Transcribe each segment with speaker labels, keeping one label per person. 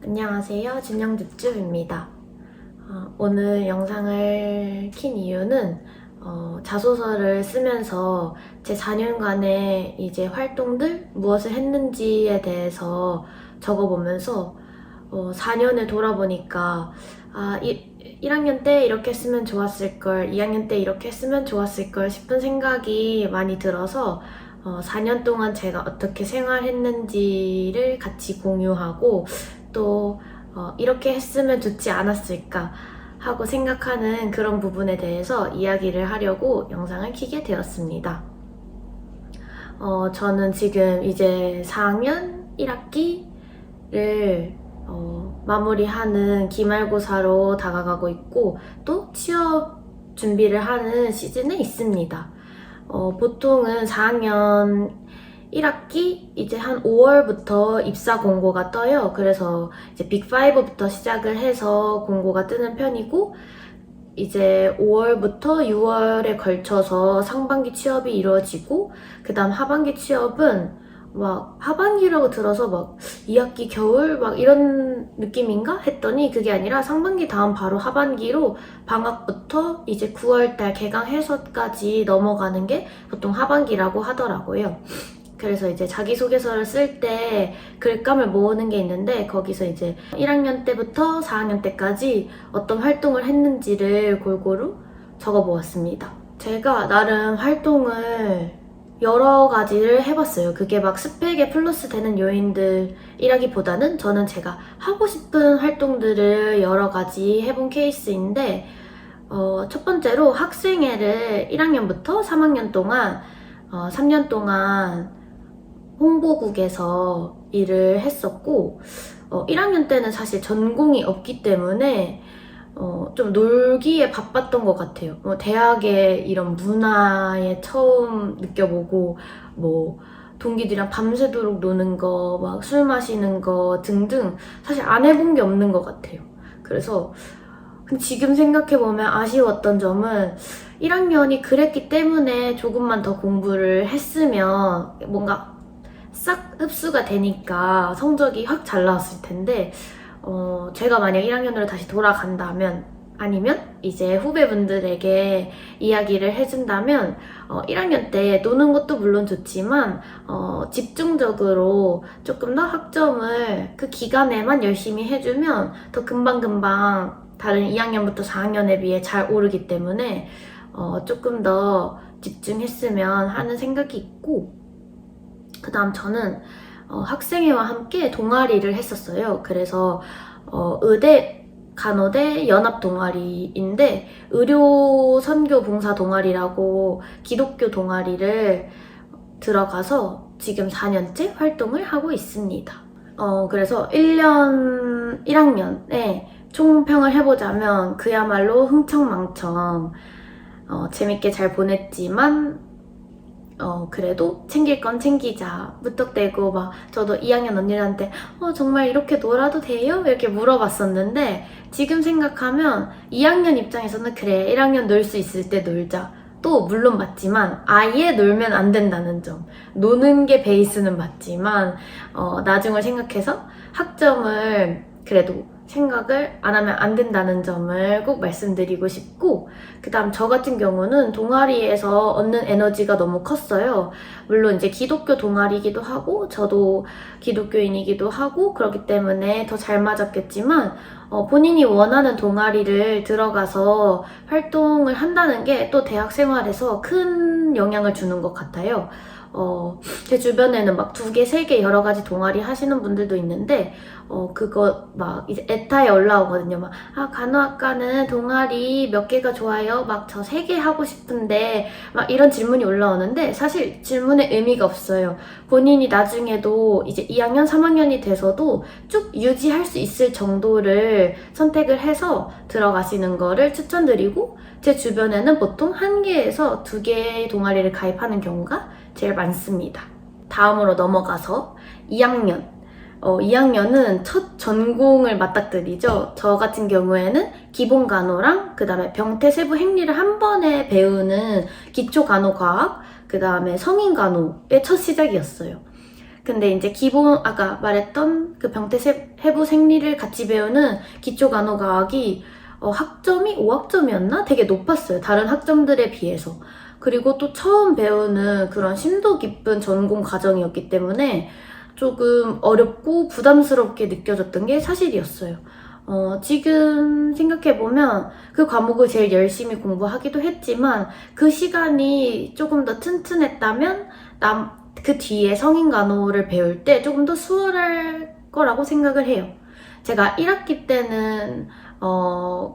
Speaker 1: 안녕하세요. 진영집줍입니다. 오늘 영상을 킨 이유는 자소서를 쓰면서 제 4년간의 이제 활동들, 무엇을 했는지에 대해서 적어보면서 4년을 돌아보니까 1학년 때 이렇게 했으면 좋았을걸, 2학년 때 이렇게 했으면 좋았을걸 싶은 생각이 많이 들어서 4년 동안 제가 어떻게 생활했는지를 같이 공유하고 또 이렇게 했으면 좋지 않았을까 하고 생각하는 그런 부분에 대해서 이야기를 하려고 영상을 켜게 되었습니다. 저는 지금 이제 4학년 1학기를 마무리하는 기말고사로 다가가고 있고 또 취업 준비를 하는 시즌에 있습니다. 보통은 4학년 1학기 이제 한 5월부터 입사 공고가 떠요. 그래서 이제 빅5부터 시작을 해서 공고가 뜨는 편이고 이제 5월부터 6월에 걸쳐서 상반기 취업이 이루어지고 그 다음 하반기 취업은 막 하반기라고 들어서 막 2학기 겨울 막 이런 느낌인가 했더니 그게 아니라 상반기 다음 바로 하반기로 방학부터 이제 9월달 개강해서까지 넘어가는 게 보통 하반기라고 하더라고요. 그래서 이제 자기소개서를 쓸 때 글감을 모으는 게 있는데 거기서 이제 1학년 때부터 4학년 때까지 어떤 활동을 했는지를 골고루 적어보았습니다. 제가 나름 활동을 여러 가지를 해봤어요. 그게 막 스펙에 플러스 되는 요인들이라기보다는 저는 제가 하고 싶은 활동들을 여러 가지 해본 케이스인데 첫 번째로 학생회를 1학년부터 3학년 동안 3년 동안 홍보국에서 일을 했었고 1학년 때는 사실 전공이 없기 때문에 좀 놀기에 바빴던 것 같아요. 대학의 이런 문화에 처음 느껴보고 뭐 동기들이랑 밤새도록 노는 거, 막 술 마시는 거 등등 사실 안 해본 게 없는 것 같아요. 그래서 지금 생각해보면 아쉬웠던 점은 1학년이 그랬기 때문에 조금만 더 공부를 했으면 뭔가 싹 흡수가 되니까 성적이 확 잘 나왔을 텐데 제가 만약 1학년으로 다시 돌아간다면 아니면 이제 후배분들에게 이야기를 해준다면 1학년 때 노는 것도 물론 좋지만 집중적으로 조금 더 학점을 그 기간에만 열심히 해주면 더 금방금방 다른 2학년부터 4학년에 비해 잘 오르기 때문에 조금 더 집중했으면 하는 생각이 있고 그 다음 저는 학생회와 함께 동아리를 했었어요. 그래서 의대, 간호대 연합 동아리인데 의료 선교 봉사 동아리라고 기독교 동아리를 들어가서 지금 4년째 활동을 하고 있습니다. 그래서 1학년에 총평을 해보자면 그야말로 흥청망청 재밌게 잘 보냈지만 그래도 챙길 건 챙기자 무턱대고 막 저도 2학년 언니들한테 정말 이렇게 놀아도 돼요? 이렇게 물어봤었는데 지금 생각하면 2학년 입장에서는 그래 1학년 놀 수 있을 때 놀자 또 물론 맞지만 아예 놀면 안 된다는 점 노는 게 베이스는 맞지만 나중을 생각해서 학점을 그래도 생각을 안 하면 안 된다는 점을 꼭 말씀드리고 싶고 그 다음 저 같은 경우는 동아리에서 얻는 에너지가 너무 컸어요. 물론 이제 기독교 동아리이기도 하고 저도 기독교인이기도 하고 그렇기 때문에 더 잘 맞았겠지만 본인이 원하는 동아리를 들어가서 활동을 한다는 게 또 대학 생활에서 큰 영향을 주는 것 같아요. 제 주변에는 막 2개, 3개 여러 가지 동아리 하시는 분들도 있는데 그거 막 이제 에타에 올라오거든요. 막 간호학과는 동아리 몇 개가 좋아요? 막 저 3개 하고 싶은데 막 이런 질문이 올라오는데 사실 질문에 의미가 없어요. 본인이 나중에도 이제 2학년, 3학년이 돼서도 쭉 유지할 수 있을 정도를 선택을 해서 들어가시는 거를 추천드리고 제 주변에는 보통 1개에서 2개의 동아리를 가입하는 경우가 제일 많습니다. 다음으로 넘어가서 2학년. 2학년은 첫 전공을 맞닥뜨리죠. 저 같은 경우에는 기본 간호랑 그 다음에 병태 세부 행리를 한 번에 배우는 기초 간호과학, 그 다음에 성인 간호의 첫 시작이었어요. 근데 이제 기본 아까 말했던 그 병태 해부 생리를 같이 배우는 기초간호과학이 학점이 5학점이었나? 되게 높았어요. 다른 학점들에 비해서. 그리고 또 처음 배우는 그런 심도 깊은 전공 과정이었기 때문에 조금 어렵고 부담스럽게 느껴졌던 게 사실이었어요. 지금 생각해보면 그 과목을 제일 열심히 공부하기도 했지만 그 시간이 조금 더 튼튼했다면 그 뒤에 성인간호를 배울 때 조금 더 수월할 거라고 생각을 해요. 제가 1학기 때는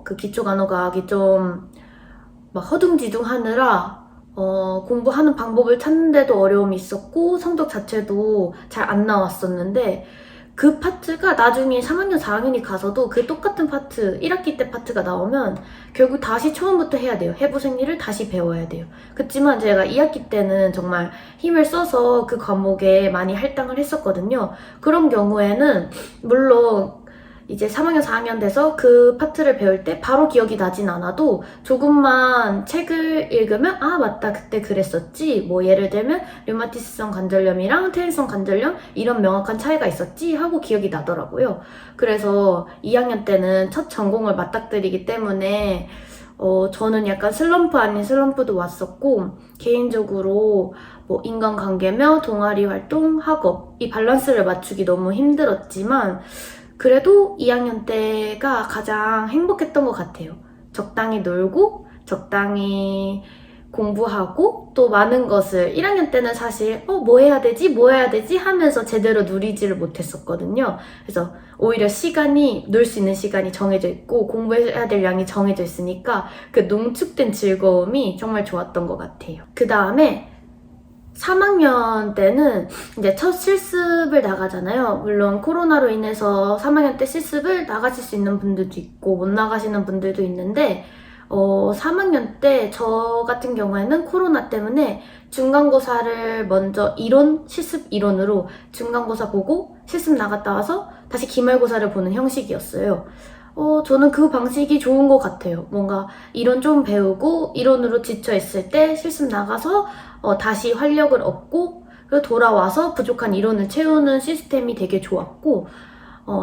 Speaker 1: 그 기초간호과학이 좀 막 허둥지둥 하느라 공부하는 방법을 찾는데도 어려움이 있었고 성적 자체도 잘 안 나왔었는데 그 파트가 나중에 3학년, 4학년이 가서도 그 똑같은 파트, 1학기 때 파트가 나오면 결국 다시 처음부터 해야 돼요. 해부생리를 다시 배워야 돼요. 그렇지만 제가 2학기 때는 정말 힘을 써서 그 과목에 많이 할당을 했었거든요. 그런 경우에는 물론 이제 3학년, 4학년 돼서 그 파트를 배울 때 바로 기억이 나진 않아도 조금만 책을 읽으면 아 맞다 그때 그랬었지 뭐 예를 들면 류마티스성 관절염이랑 퇴행성 관절염 이런 명확한 차이가 있었지 하고 기억이 나더라고요. 그래서 2학년 때는 첫 전공을 맞닥뜨리기 때문에 저는 약간 슬럼프 아닌 슬럼프도 왔었고 개인적으로 뭐 인간관계며 동아리 활동, 학업 이 밸런스를 맞추기 너무 힘들었지만 그래도 2학년 때가 가장 행복했던 것 같아요. 적당히 놀고 적당히 공부하고 또 많은 것을 1학년 때는 사실 뭐 해야 되지? 뭐 해야 되지? 하면서 제대로 누리지를 못했었거든요. 그래서 오히려 놀 수 있는 시간이 정해져 있고 공부해야 될 양이 정해져 있으니까 그 농축된 즐거움이 정말 좋았던 것 같아요. 그 다음에 3학년 때는 이제 첫 실습을 나가잖아요. 물론 코로나로 인해서 3학년 때 실습을 나가실 수 있는 분들도 있고 못 나가시는 분들도 있는데 3학년 때 저 같은 경우에는 코로나 때문에 중간고사를 먼저 실습 이론으로 중간고사 보고 실습 나갔다 와서 다시 기말고사를 보는 형식이었어요. 저는 그 방식이 좋은 것 같아요. 뭔가 이론 좀 배우고 이론으로 지쳐있을 때 실습 나가서 다시 활력을 얻고 그리고 돌아와서 부족한 이론을 채우는 시스템이 되게 좋았고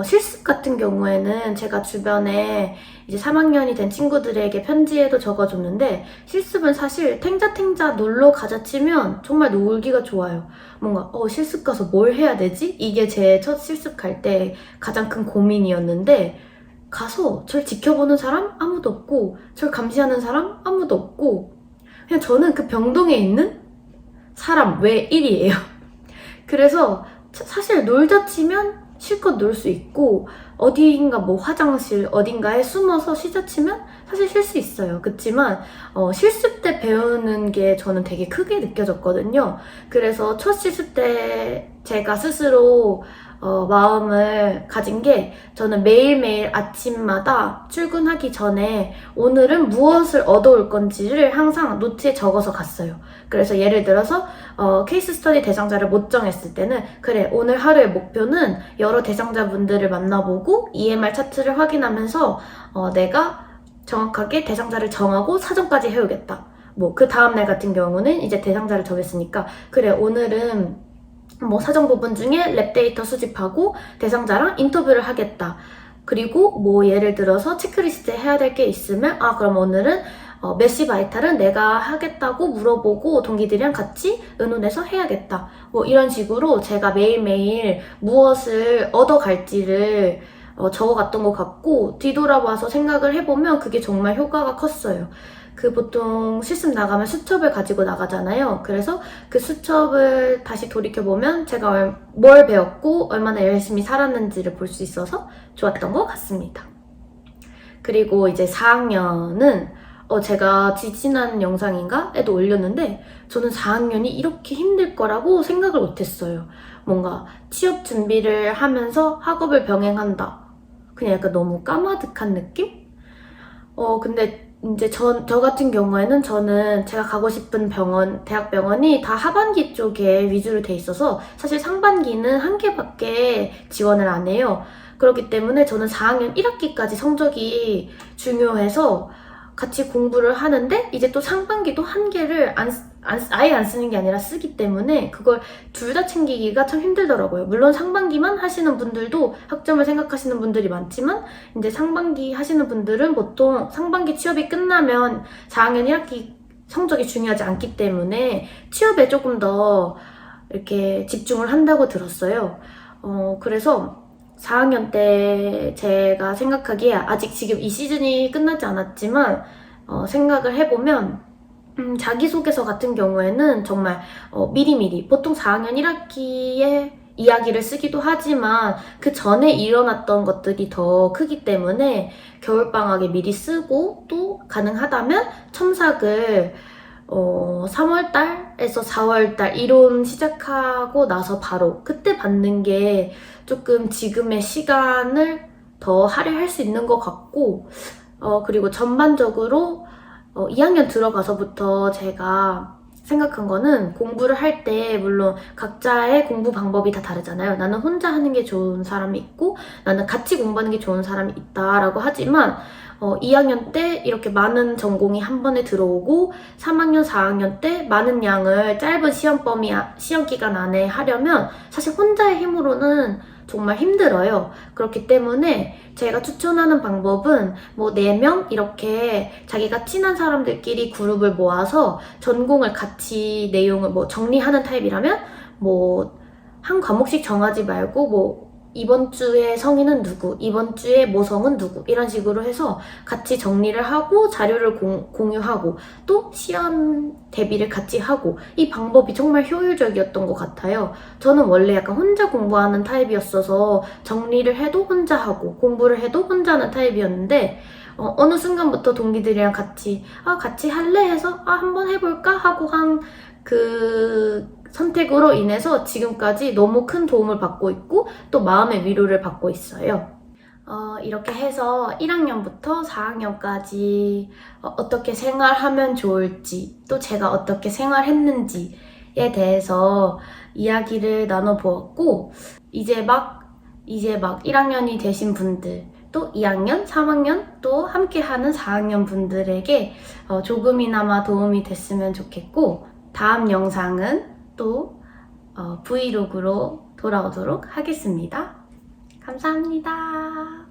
Speaker 1: 실습 같은 경우에는 제가 주변에 이제 3학년이 된 친구들에게 편지에도 적어줬는데 실습은 사실 탱자탱자 놀러 가자 치면 정말 놀기가 좋아요. 뭔가 실습 가서 뭘 해야 되지? 이게 제 첫 실습 갈 때 가장 큰 고민이었는데 가서 절 지켜보는 사람 아무도 없고 절 감시하는 사람 아무도 없고 그냥 저는 그 병동에 있는 사람 외 1이에요. 그래서 사실 놀자 치면 실컷 놀 수 있고 어딘가 뭐 화장실 어딘가에 숨어서 쉬자 치면 사실 쉴 수 있어요. 그렇지만 실습 때 배우는 게 저는 되게 크게 느껴졌거든요. 그래서 첫 실습 때 제가 스스로 마음을 가진 게 저는 매일매일 아침마다 출근하기 전에 오늘은 무엇을 얻어올 건지를 항상 노트에 적어서 갔어요. 그래서 예를 들어서 케이스 스터디 대상자를 못 정했을 때는 그래 오늘 하루의 목표는 여러 대상자분들을 만나보고 EMR 차트를 확인하면서 내가 정확하게 대상자를 정하고 사전까지 해오겠다. 뭐 그 다음날 같은 경우는 이제 대상자를 정했으니까 그래 오늘은 뭐 사전 부분 중에 랩 데이터 수집하고 대상자랑 인터뷰를 하겠다. 그리고 뭐 예를 들어서 체크리스트에 해야 될 게 있으면 그럼 오늘은 메시 바이탈은 내가 하겠다고 물어보고 동기들이랑 같이 의논해서 해야겠다. 뭐 이런 식으로 제가 매일매일 무엇을 얻어갈지를 적어갔던 것 같고 뒤돌아봐서 생각을 해보면 그게 정말 효과가 컸어요. 보통 실습 나가면 수첩을 가지고 나가잖아요. 그래서 그 수첩을 다시 돌이켜보면 제가 뭘 배웠고 얼마나 열심히 살았는지를 볼 수 있어서 좋았던 것 같습니다. 그리고 이제 4학년은 제가 지지난 영상인가에도 올렸는데 저는 4학년이 이렇게 힘들 거라고 생각을 못했어요. 뭔가 취업 준비를 하면서 학업을 병행한다. 그냥 약간 너무 까마득한 느낌? 근데 이제 저 같은 경우에는 저는 제가 가고 싶은 대학병원이 다 하반기 쪽에 위주로 돼 있어서 사실 상반기는 한 개밖에 지원을 안 해요. 그렇기 때문에 저는 4학년 1학기까지 성적이 중요해서 같이 공부를 하는데 이제 또 상반기도 한 개를 아예 안 쓰는 게 아니라 쓰기 때문에 그걸 둘 다 챙기기가 참 힘들더라고요. 물론 상반기만 하시는 분들도 학점을 생각하시는 분들이 많지만 이제 상반기 하시는 분들은 보통 상반기 취업이 끝나면 4학년 1학기 성적이 중요하지 않기 때문에 취업에 조금 더 이렇게 집중을 한다고 들었어요. 그래서 4학년 때 제가 생각하기에 아직 지금 이 시즌이 끝나지 않았지만 생각을 해보면 자기소개서 같은 경우에는 정말 미리미리 보통 4학년 1학기에 이야기를 쓰기도 하지만 그 전에 일어났던 것들이 더 크기 때문에 겨울방학에 미리 쓰고 또 가능하다면 첨삭을 3월달에서 4월달 이론 시작하고 나서 바로 그때 받는 게 조금 지금의 시간을 더 할애할 수 있는 것 같고 그리고 전반적으로 2학년 들어가서부터 제가 생각한 거는 공부를 할 때 물론 각자의 공부 방법이 다 다르잖아요. 나는 혼자 하는 게 좋은 사람이 있고 나는 같이 공부하는 게 좋은 사람이 있다라고 하지만 2학년 때 이렇게 많은 전공이 한 번에 들어오고 3학년, 4학년 때 많은 양을 짧은 시험 기간 안에 하려면 사실 혼자의 힘으로는 정말 힘들어요. 그렇기 때문에 제가 추천하는 방법은 뭐 4명 이렇게 자기가 친한 사람들끼리 그룹을 모아서 전공을 같이 내용을 뭐 정리하는 타입이라면 뭐 한 과목씩 정하지 말고 뭐 이번 주에 성인은 누구, 이번 주에 모성은 누구 이런 식으로 해서 같이 정리를 하고 자료를 공유하고 또 시험 대비를 같이 하고 이 방법이 정말 효율적이었던 것 같아요. 저는 원래 약간 혼자 공부하는 타입이었어서 정리를 해도 혼자 하고 공부를 해도 혼자 하는 타입이었는데 어느 순간부터 동기들이랑 같이 할래? 해서 한번 해볼까? 하고 한 그 선택으로 인해서 지금까지 너무 큰 도움을 받고 있고 또 마음의 위로를 받고 있어요. 이렇게 해서 1학년부터 4학년까지 어떻게 생활하면 좋을지 또 제가 어떻게 생활했는지에 대해서 이야기를 나눠보았고 이제 막 1학년이 되신 분들 또 2학년, 3학년 또 함께하는 4학년 분들에게 조금이나마 도움이 됐으면 좋겠고 다음 영상은 또 브이로그로 돌아오도록 하겠습니다. 감사합니다.